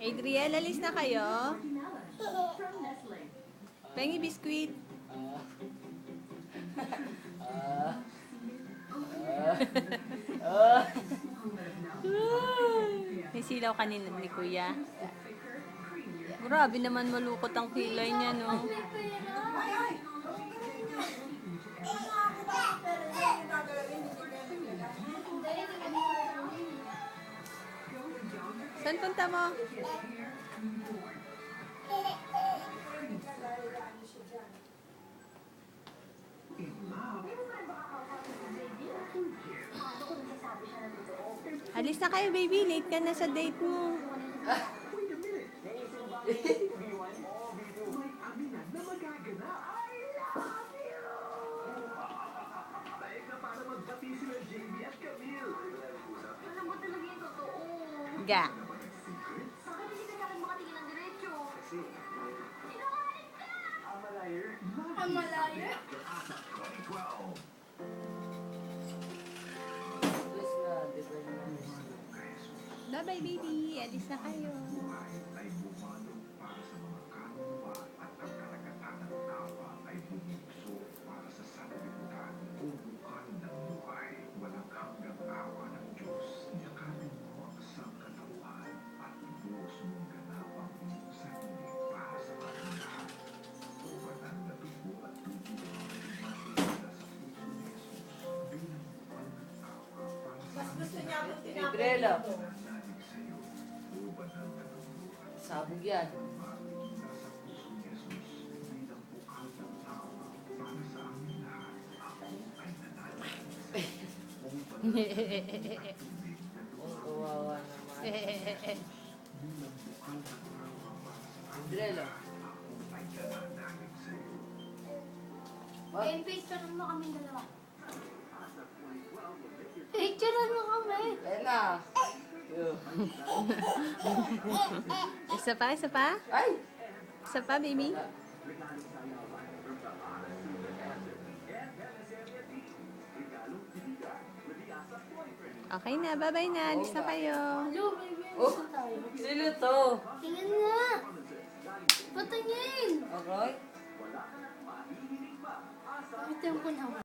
Adriel, alis na kayo? Pengi biskuit. May silaw kanina ni Kuya. Grabe naman malukot ang kilay niya, no? Saan punta mo? Alis na kayo, baby. Late ka na sa date mo. Ga. Bye-bye, baby. Alis na kayo. Adriela. Sabog yan. Kawawa naman. Adriela. Picturean mo kami dalawa. Picturean mo kami. Ella. Isa pa, isa pa? Ay! Isa pa, baby? Okay na, bye-bye na. Alis na kayo. Hello, baby. Oh, sino to? Tingnan nga. Patingin. Okay. Ito yung punha.